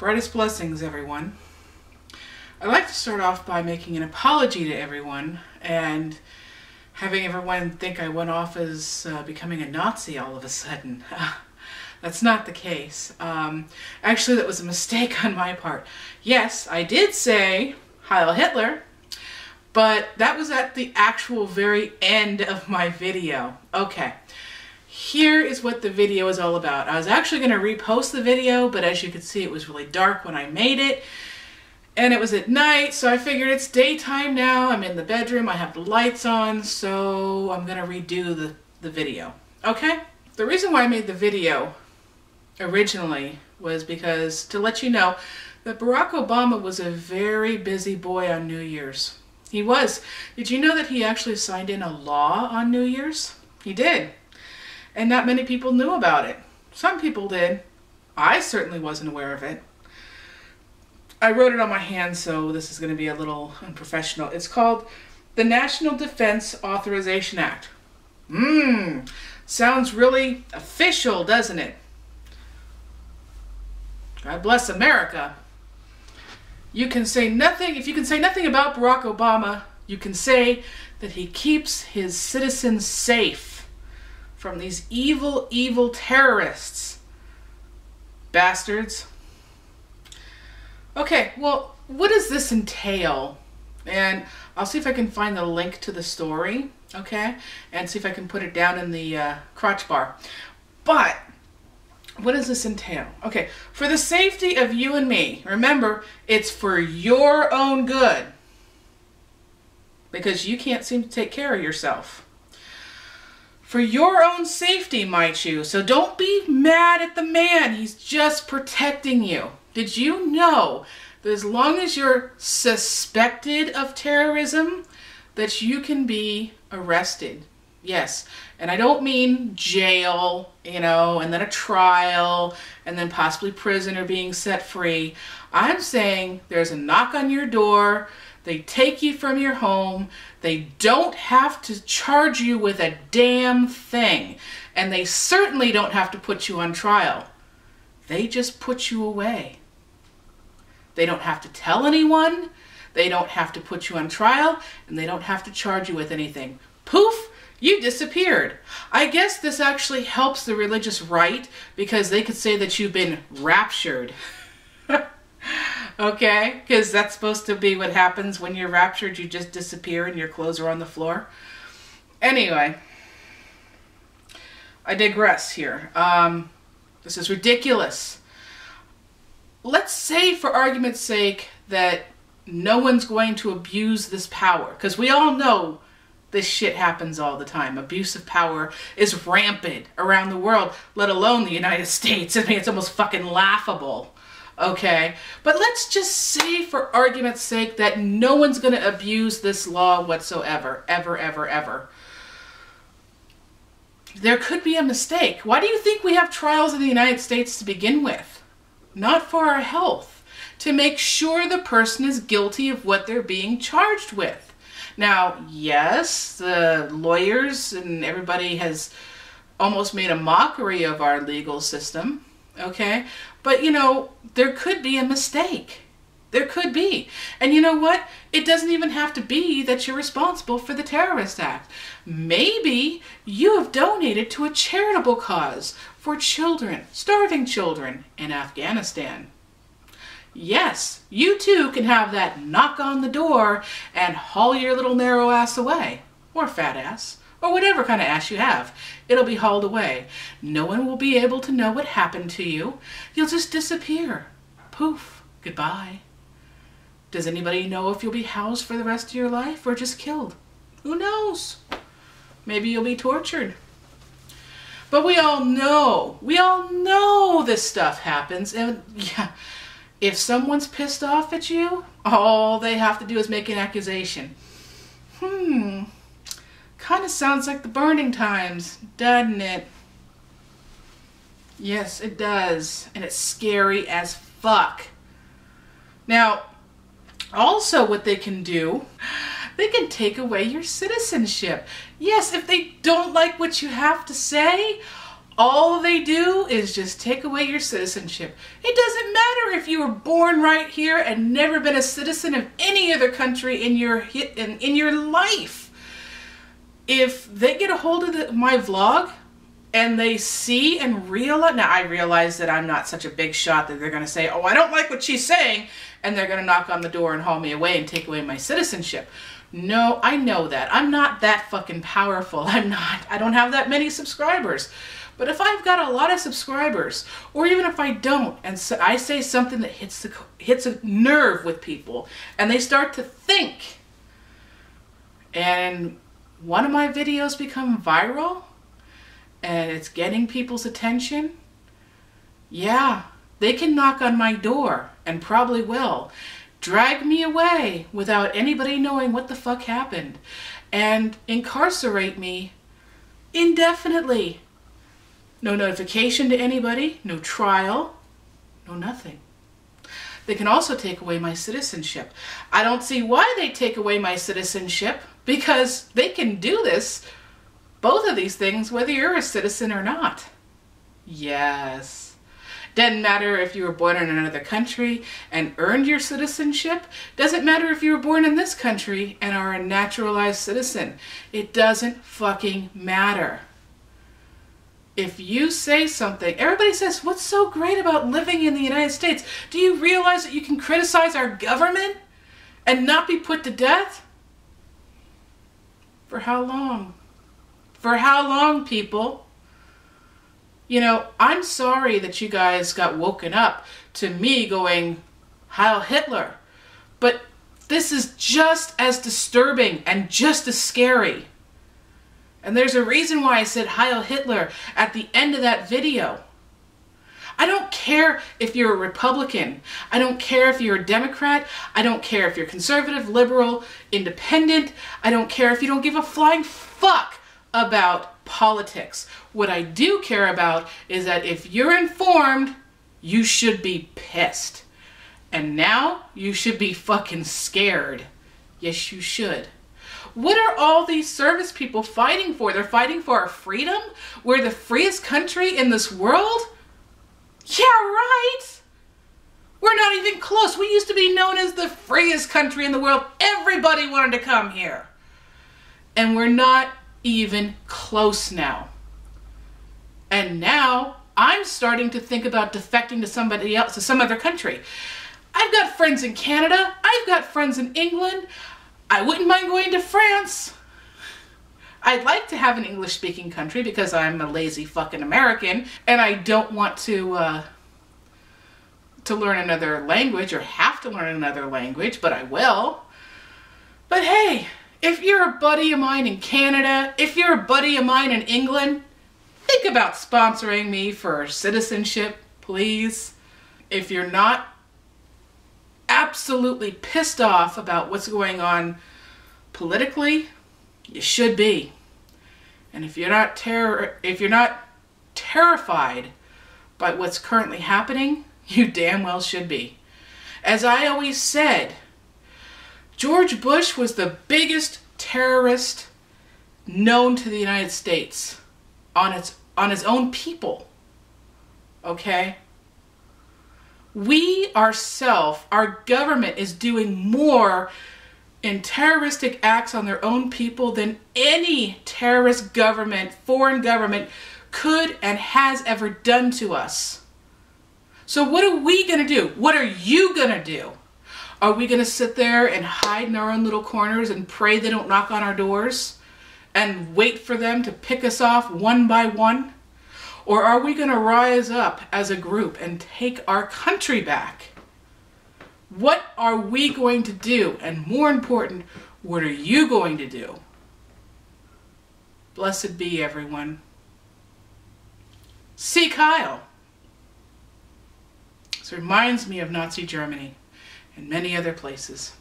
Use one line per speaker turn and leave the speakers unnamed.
Brightest blessings, everyone. I'd like to start off by making an apology to everyone and having everyone think I went off as becoming a Nazi all of a sudden. That's not the case. Actually, that was a mistake on my part. Yes, I did say Heil Hitler, but that was at the actual very end of my video. Okay. Here is what the video is all about. I was actually going to repost the video, but as you can see, it was really dark when I made it. And it was at night, so I figured it's daytime now. I'm in the bedroom, I have the lights on, so I'm going to redo the video. Okay? The reason why I made the video originally was because to let you know that Barack Obama was a very busy boy on New Year's. He was. Did you know that he actually signed in a law on New Year's? He did. And not many people knew about it. Some people did. I certainly wasn't aware of it. I wrote it on my hand, so this is going to be a little unprofessional. It's called the National Defense Authorization Act. Sounds really official, doesn't it? God bless America. You can say nothing, if you can say nothing about Barack Obama, you can say that he keeps his citizens safe from these evil, evil terrorists. Bastards. Okay, well, what does this entail? And I'll see if I can find the link to the story, okay? And see if I can put it down in the crotch bar. But, what does this entail? Okay, for the safety of you and me, remember, it's for your own good. Because you can't seem to take care of yourself. For your own safety, might you. So don't be mad at the man. He's just protecting you. Did you know that as long as you're suspected of terrorism, that you can be arrested? Yes. And I don't mean jail, you know, and then a trial, and then possibly prison or being set free. I'm saying there's a knock on your door. They take you from your home. They don't have to charge you with a damn thing. And they certainly don't have to put you on trial. They just put you away. They don't have to tell anyone. They don't have to put you on trial. And they don't have to charge you with anything. Poof! You disappeared. I guess this actually helps the religious right because they could say that you've been raptured. Okay, because that's supposed to be what happens when you're raptured. You just disappear and your clothes are on the floor. Anyway, I digress here. This is ridiculous. Let's say, for argument's sake, that no one's going to abuse this power, because we all know this shit happens all the time. Abuse of power is rampant around the world, let alone the United States. I mean, it's almost fucking laughable. Okay, but let's just say, for argument's sake, that no one's going to abuse this law whatsoever. Ever, ever, ever. There could be a mistake. Why do you think we have trials in the United States to begin with? Not for our health. To make sure the person is guilty of what they're being charged with. Now, yes, the lawyers and everybody has almost made a mockery of our legal system. Okay, but you know, there could be a mistake. There could be. And you know what? It doesn't even have to be that you're responsible for the Terrorist Act. Maybe you have donated to a charitable cause for children, starving children in Afghanistan. Yes, you too can have that knock on the door and haul your little narrow ass away. Or fat ass. Or whatever kind of ass you have. It'll be hauled away. No one will be able to know what happened to you. You'll just disappear. Poof. Goodbye. Does anybody know if you'll be housed for the rest of your life or just killed? Who knows? Maybe you'll be tortured. But we all know this stuff happens. And yeah, if someone's pissed off at you, all they have to do is make an accusation. Kind of sounds like the Burning Times, doesn't it? Yes, it does. And it's scary as fuck. Now, also what they can do, they can take away your citizenship. Yes, if they don't like what you have to say, all they do is just take away your citizenship. It doesn't matter if you you were born right here and never been a citizen of any other country in your life, if they get a hold of my vlog and they see and realize, now I realize that I'm not such a big shot that they're going to say, oh, I don't like what she's saying, and they're going to knock on the door and haul me away and take away my citizenship. No, I know that. I'm not that fucking powerful. I don't have that many subscribers. But if I've got a lot of subscribers, or even if I don't, and so I say something that hits a nerve with people, and they start to think, and one of my videos become viral, and it's getting people's attention, yeah, they can knock on my door, and probably will, drag me away without anybody knowing what the fuck happened, and incarcerate me indefinitely. No notification to anybody, no trial, no nothing. They can also take away my citizenship. I don't see why they take away my citizenship, because they can do this, both of these things, whether you're a citizen or not. Yes. Doesn't matter if you were born in another country and earned your citizenship. Doesn't matter if you were born in this country and are a naturalized citizen. It doesn't fucking matter. If you say something, everybody says, what's so great about living in the United States? Do you realize that you can criticize our government and not be put to death? For how long? For how long, people? You know, I'm sorry that you guys got woken up to me going, Heil Hitler. But this is just as disturbing and just as scary. And there's a reason why I said Heil Hitler at the end of that video. I don't care if you're a Republican. I don't care if you're a Democrat. I don't care if you're conservative, liberal, independent. I don't care if you don't give a flying fuck about politics. What I do care about is that if you're informed, you should be pissed. And now you should be fucking scared. Yes, you should. What are all these service people fighting for? They're fighting for our freedom? We're the freest country in this world? Yeah, right. We're not even close. We used to be known as the freest country in the world. Everybody wanted to come here. And we're not even close now. And now I'm starting to think about defecting to somebody else, to some other country. I've got friends in Canada. I've got friends in England. I wouldn't mind going to France. I'd like to have an English-speaking country because I'm a lazy fucking American and I don't want to learn another language or have to learn another language, but I will. But hey, if you're a buddy of mine in Canada, if you're a buddy of mine in England, think about sponsoring me for citizenship, please. If you're not absolutely pissed off about what's going on politically, you should be. And if you're not terrified by what's currently happening, you damn well should be. As I always said, George Bush was the biggest terrorist known to the United States on his own people. Okay? We ourselves, our government is doing more in terroristic acts on their own people than any terrorist government, foreign government, could and has ever done to us. So what are we going to do? What are you going to do? Are we going to sit there and hide in our own little corners and pray they don't knock on our doors and wait for them to pick us off one by one? Or are we going to rise up as a group and take our country back? What are we going to do? And more important, what are you going to do? Blessed be everyone. Sieg Heil. This reminds me of Nazi Germany and many other places.